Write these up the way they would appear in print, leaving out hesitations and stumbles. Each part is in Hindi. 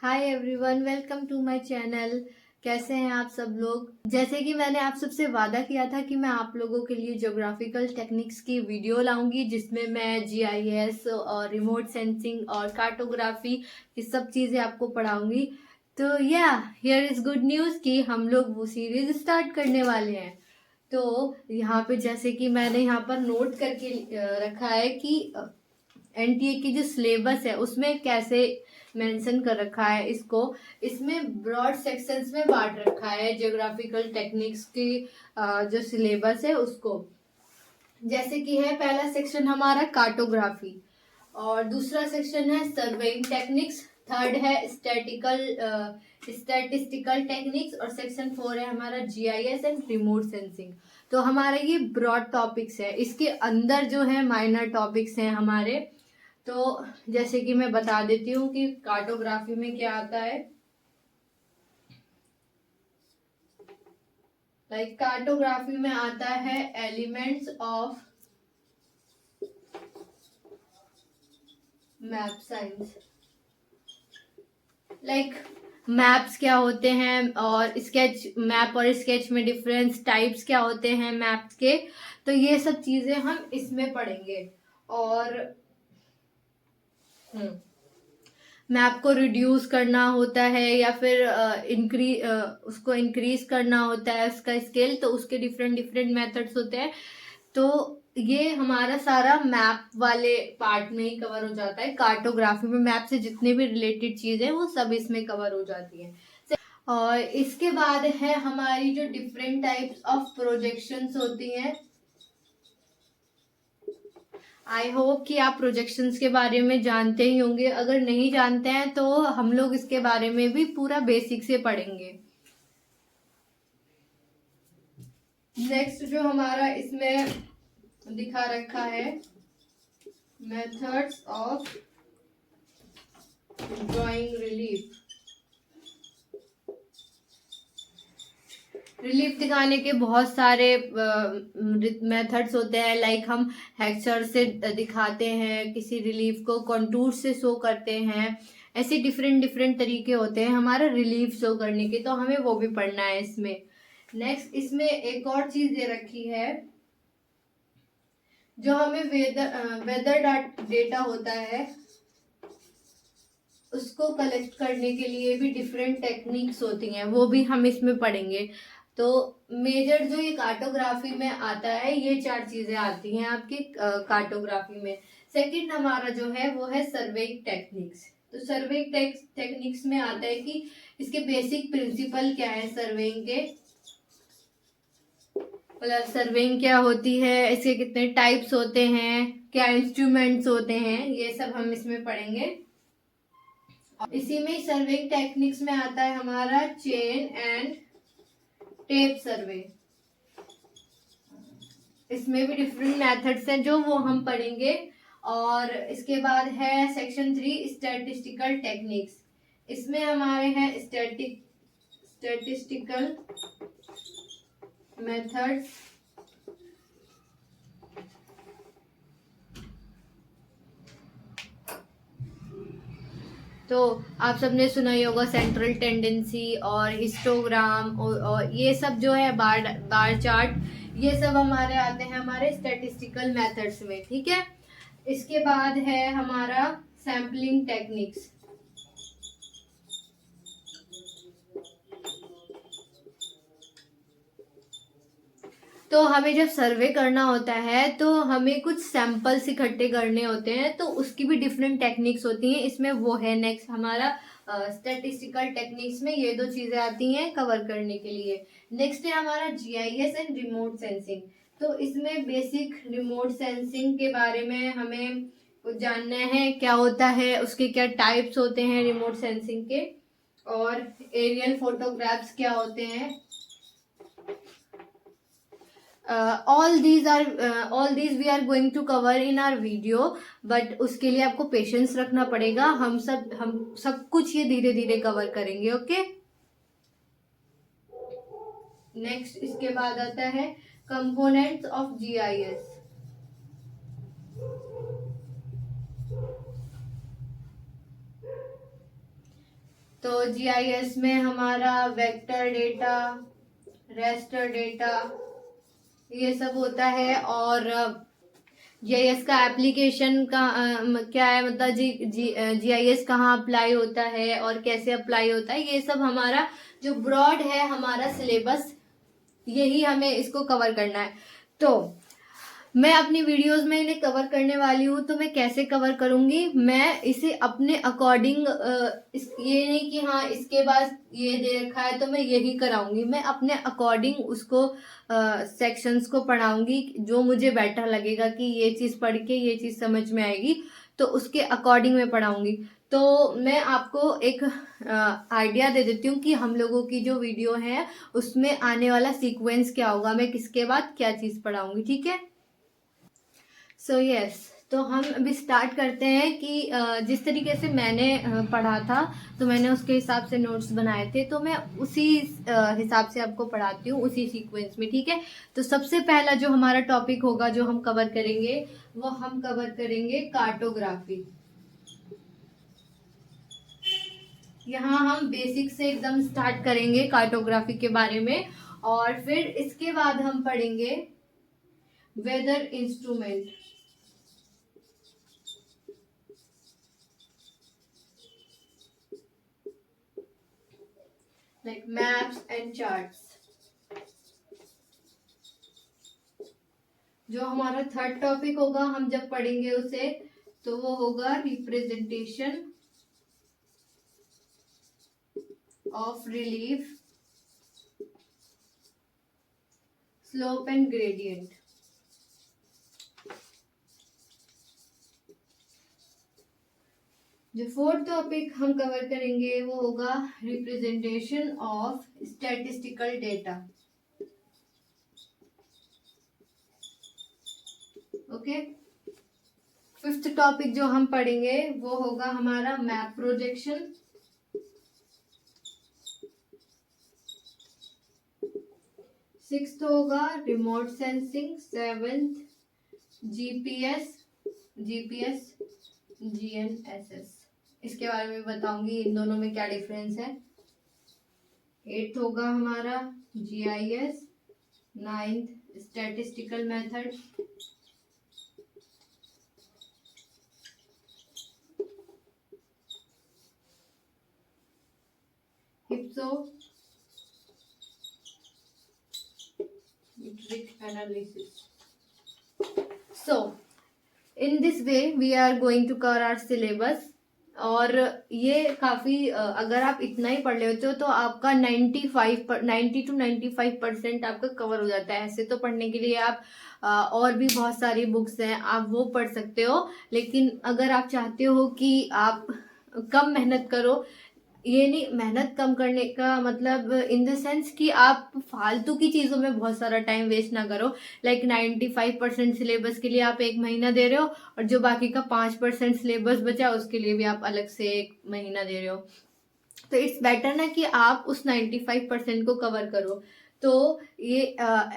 Hi everyone, welcome to my channel. कैसे हैं आप सब लोग। जैसे कि मैंने आप सबसे वादा किया था कि मैं आप लोगों के लिए ज्योग्राफिकल टेक्निक्स की वीडियो लाऊंगी, जिसमें मैं जीआईएस और रिमोट सेंसिंग और कार्टोग्राफी ये सब चीज़ें आपको पढ़ाऊंगी। तो हियर इज़ गुड न्यूज़ कि हम लोग वो सीरीज स्टार्ट करने वाले हैं। तो यहाँ पे जैसे कि मैंने यहाँ पर नोट करके रखा है कि एनटीए की जो सिलेबस है उसमें कैसे मेंशन कर रखा है इसको। इसमें ब्रॉड सेक्शंस में बांट रखा है ज्योग्राफिकल टेक्निक्स की जो सिलेबस है उसको। जैसे कि है पहला सेक्शन हमारा कार्टोग्राफी, और दूसरा सेक्शन है सर्वेइंग टेक्निक्स, थर्ड है स्टैटिस्टिकल टेक्निक्स, और सेक्शन 4 है हमारा जीआईएस एंड रिमोट सेंसिंग। तो हमारे ये ब्रॉड टॉपिक्स है, इसके अंदर जो है माइनर टॉपिक्स हैं हमारे। तो जैसे कि मैं बता देती हूँ कि कार्टोग्राफी में क्या आता है। कार्टोग्राफी में आता है elements of map science. Maps क्या होते हैं और स्केच, मैप और स्केच में डिफरेंस, टाइप्स क्या होते हैं मैप्स के। तो ये सब चीजें हम इसमें पढ़ेंगे। और मैप को रिड्यूस करना होता है या फिर उसको इंक्रीज करना होता है उसका स्केल, तो उसके डिफरेंट डिफरेंट मेथड्स होते हैं। तो ये हमारा सारा मैप वाले पार्ट में ही कवर हो जाता है। कार्टोग्राफी में मैप से जितने भी रिलेटेड चीजें वो सब इसमें कवर हो जाती हैं। और इसके बाद है हमारी जो डिफरेंट टाइप्स ऑफ प्रोजेक्शंस होती हैं। आई होप कि आप प्रोजेक्शंस के बारे में जानते ही होंगे। अगर नहीं जानते हैं तो हम लोग इसके बारे में भी पूरा बेसिक से पढ़ेंगे। नेक्स्ट जो हमारा इसमें दिखा रखा है, methods of drawing relief. Relief दिखाने के बहुत सारे मेथड्स होते हैं। हम हेक्सर से दिखाते हैं किसी रिलीफ को, कंटूर से शो करते हैं। ऐसे डिफरेंट डिफरेंट तरीके होते हैं हमारा रिलीफ शो करने के, तो हमें वो भी पढ़ना है इसमें। नेक्स्ट इसमें एक और चीज दे रखी है, जो हमें वेदर डेटा होता है उसको कलेक्ट करने के लिए भी डिफरेंट टेक्निक्स होती हैं, वो भी हम इसमें पढ़ेंगे। तो मेजर जो ये कार्टोग्राफी में आता है, ये 4 चीजें आती हैं आपकी कार्टोग्राफी में। सेकंड हमारा जो है वो है सर्वेइंग टेक्निक्स। तो सर्वेइंग टेक्निक्स में आता है कि इसके बेसिक प्रिंसिपल क्या है सर्वेइंग के, मतलब सर्वेइंग क्या होती है, इसके कितने टाइप्स होते हैं, क्या इंस्ट्रूमेंट्स होते हैं, ये सब हम इसमें पढ़ेंगे। इसी में सर्वेइंग टेक्निक्स में आता है हमारा चेन एंड टेप सर्वे। इसमें भी डिफरेंट मेथड्स हैं जो वो हम पढ़ेंगे। और इसके बाद है सेक्शन 3 स्टैटिस्टिकल टेक्निक्स। इसमें हमारे हैं स्टैटिस्टिकल मेथड्स। तो आप सबने सुना ही होगा सेंट्रल टेंडेंसी और हिस्टोग्राम और ये सब जो है बार चार्ट, ये सब हमारे आते हैं हमारे स्टैटिस्टिकल मेथड्स में। ठीक है। इसके बाद है हमारा सैम्पलिंग टेक्निक्स। तो हमें जब सर्वे करना होता है तो हमें कुछ सैंपल्स इकट्ठे करने होते हैं, तो उसकी भी डिफरेंट टेक्निक्स होती हैं। इसमें वो है नेक्स्ट हमारा स्टैटिस्टिकल टेक्निक्स में ये 2 चीजें आती हैं कवर करने के लिए। नेक्स्ट है हमारा जीआईएस एंड रिमोट सेंसिंग। तो इसमें बेसिक रिमोट सेंसिंग के बारे में हमें कुछ जानना है, क्या होता है, उसके क्या टाइप्स होते हैं रिमोट सेंसिंग के, और एरियल फोटोग्राफ्स क्या होते हैं। all these we are going to cover in our video, but उसके लिए आपको पेशेंस रखना पड़ेगा। हम सब कुछ ये धीरे धीरे कवर करेंगे। ओके। नेक्स्ट इसके बाद आता है कंपोनेंट्स ऑफ जीआईएस। तो जीआईएस में हमारा वेक्टर डेटा, रेस्टर डेटा, ये सब होता है। और जीआईएस का एप्लीकेशन का क्या है, मतलब जीआईएस कहाँ अप्लाई होता है और कैसे अप्लाई होता है, ये सब हमारा जो ब्रॉड है हमारा सिलेबस, यही हमें इसको कवर करना है। तो मैं अपनी वीडियोस में इन्हें कवर करने वाली हूँ। तो मैं कैसे कवर करूंगी, मैं इसे अपने अकॉर्डिंग, ये नहीं कि हाँ इसके बाद ये दे रखा है तो मैं यही कराऊंगी, मैं अपने अकॉर्डिंग उसको सेक्शंस को पढ़ाऊंगी जो मुझे बेटर लगेगा कि ये चीज़ पढ़ के ये चीज़ समझ में आएगी, तो उसके अकॉर्डिंग मैं पढ़ाऊंगी। तो मैं आपको एक आइडिया दे देती हूँ कि हम लोगों की जो वीडियो है उसमें आने वाला सीक्वेंस क्या होगा, मैं किसके बाद क्या चीज़ पढ़ाऊंगी, ठीक है। सो यस, तो हम अभी स्टार्ट करते हैं कि जिस तरीके से मैंने पढ़ा था, तो मैंने उसके हिसाब से नोट्स बनाए थे, तो मैं उसी हिसाब से आपको पढ़ाती हूँ, उसी सीक्वेंस में, ठीक है। तो सबसे पहला जो हमारा टॉपिक होगा जो हम कवर करेंगे, वो हम कवर करेंगे कार्टोग्राफी। यहाँ हम बेसिक से एकदम स्टार्ट करेंगे कार्टोग्राफी के बारे में, और फिर इसके बाद हम पढ़ेंगे weather instrument, like maps and charts। जो हमारा थर्ड टॉपिक होगा हम जब पढ़ेंगे उसे, तो वो होगा representation of relief, slope and gradient. जो फोर्थ टॉपिक हम कवर करेंगे वो होगा representation of statistical data. Okay, fifth topic जो हम पढ़ेंगे वो होगा हमारा मैप प्रोजेक्शन। सिक्स्थ होगा remote sensing. Seventh GPS, GNSS, इसके बारे में बताऊंगी इन दोनों में क्या डिफरेंस है। एट्थ होगा हमारा GIS. Ninth statistical method. Hypso metric analysis। So in this way we are going to cover our syllabus। और ये काफ़ी अगर आप इतना ही पढ़ लेते हो तो आपका 90 to 95% आपका कवर हो जाता है। ऐसे तो पढ़ने के लिए आप और भी बहुत सारी बुक्स हैं, आप वो पढ़ सकते हो, लेकिन अगर आप चाहते हो कि आप कम मेहनत करो, ये नहीं, मेहनत कम करने का मतलब इन द सेंस कि आप फालतू की चीज़ों में बहुत सारा टाइम वेस्ट ना करो। लाइक 95% सिलेबस के लिए आप 1 महीना दे रहे हो, और जो बाकी का 5% सिलेबस बचा उसके लिए भी आप अलग से 1 महीना दे रहे हो। तो इट्स बेटर ना कि आप उस 95% को कवर करो। तो ये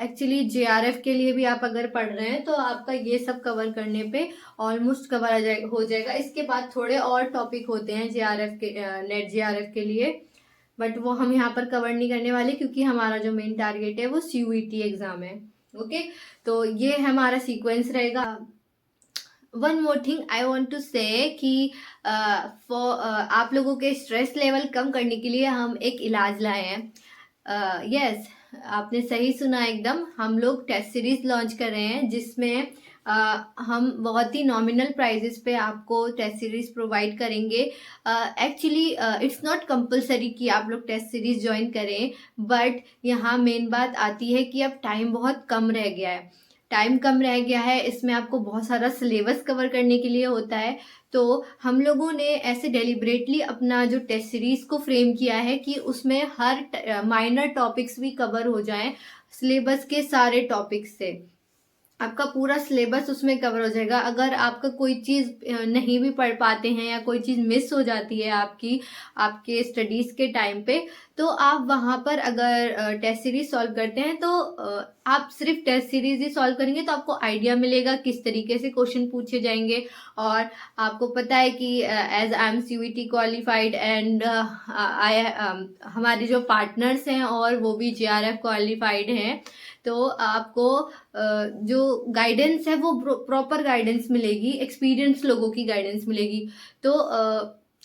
एक्चुअली जेआरएफ के लिए भी आप अगर पढ़ रहे हैं तो आपका ये सब कवर करने पे ऑलमोस्ट कवर हो जाएगा। इसके बाद थोड़े और टॉपिक होते हैं जेआरएफ के, नेट जेआरएफ के लिए, बट वो हम यहाँ पर कवर नहीं करने वाले क्योंकि हमारा जो मेन टारगेट है वो सीयूईटी एग्जाम है। ओके, तो ये हमारा सीक्वेंस रहेगा। One more thing I want to say कि आप लोगों के स्ट्रेस लेवल कम करने के लिए हम एक इलाज लाए हैं। यस, आपने सही सुना एकदम, हम लोग टेस्ट सीरीज लॉन्च कर रहे हैं जिसमें हम बहुत ही नॉमिनल प्राइजेस पे आपको टेस्ट सीरीज प्रोवाइड करेंगे। एक्चुअली इट्स नॉट कंपलसरी कि आप लोग टेस्ट सीरीज ज्वाइन करें, बट यहाँ मेन बात आती है कि अब टाइम बहुत कम रह गया है, इसमें आपको बहुत सारा सिलेबस कवर करने के लिए होता है। तो हम लोगों ने ऐसे डेलिब्रेटली अपना जो टेस्ट सीरीज को फ्रेम किया है कि उसमें हर माइनर टॉपिक्स भी कवर हो जाएं सिलेबस के सारे टॉपिक्स से। आपका पूरा सिलेबस उसमें कवर हो जाएगा। अगर आपका कोई चीज़ नहीं भी पढ़ पाते हैं या कोई चीज़ मिस हो जाती है आपकी आपके स्टडीज़ के टाइम पे, तो आप वहाँ पर अगर टेस्ट सीरीज सॉल्व करते हैं तो आप सिर्फ टेस्ट सीरीज ही सॉल्व करेंगे तो आपको आइडिया मिलेगा किस तरीके से क्वेश्चन पूछे जाएंगे। और आपको पता है कि as I am CUET qualified and I हमारे जो पार्टनर्स हैं और वो भी JRF क्वालिफाइड हैं, तो आपको जो गाइडेंस है वो प्रॉपर गाइडेंस मिलेगी, एक्सपीरियंस लोगों की गाइडेंस मिलेगी। तो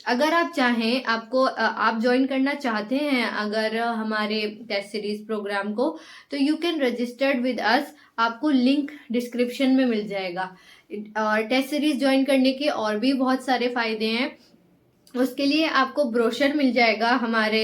अगर आप चाहें, आप ज्वाइन करना चाहते हैं अगर हमारे टेस्ट सीरीज प्रोग्राम को, तो you can registered with us. आपको लिंक डिस्क्रिप्शन में मिल जाएगा। और टेस्ट सीरीज ज्वाइन करने के और भी बहुत सारे फायदे हैं। उसके लिए आपको ब्रोशर मिल जाएगा हमारे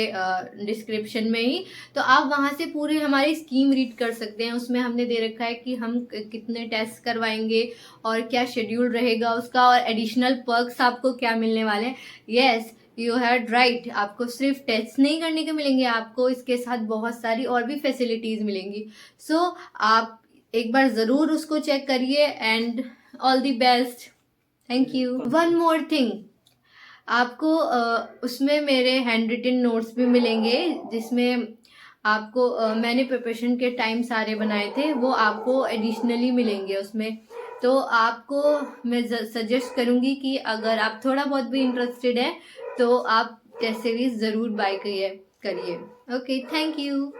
डिस्क्रिप्शन में ही, तो आप वहां से पूरी हमारी स्कीम रीड कर सकते हैं। उसमें हमने दे रखा है कि हम कितने टेस्ट करवाएंगे और क्या शेड्यूल रहेगा उसका, और एडिशनल पर्क्स आपको क्या मिलने वाले हैं। यस, यू हैड राइट, आपको सिर्फ टेस्ट नहीं करने के मिलेंगे, आपको इसके साथ बहुत सारी और भी फैसिलिटीज मिलेंगी। सो आप एक बार जरूर उसको चेक करिए and all the best. Thank you. One more thing, आपको उसमें मेरे हैंड रिटन नोट्स भी मिलेंगे, जिसमें आपको मैंने प्रिपरेशन के टाइम सारे बनाए थे, वो आपको एडिशनली मिलेंगे उसमें। तो आपको मैं सजेस्ट करूंगी कि अगर आप थोड़ा बहुत भी इंटरेस्टेड हैं तो आप टेस्ट सीरीज ज़रूर बाय करिए। Okay, thank you.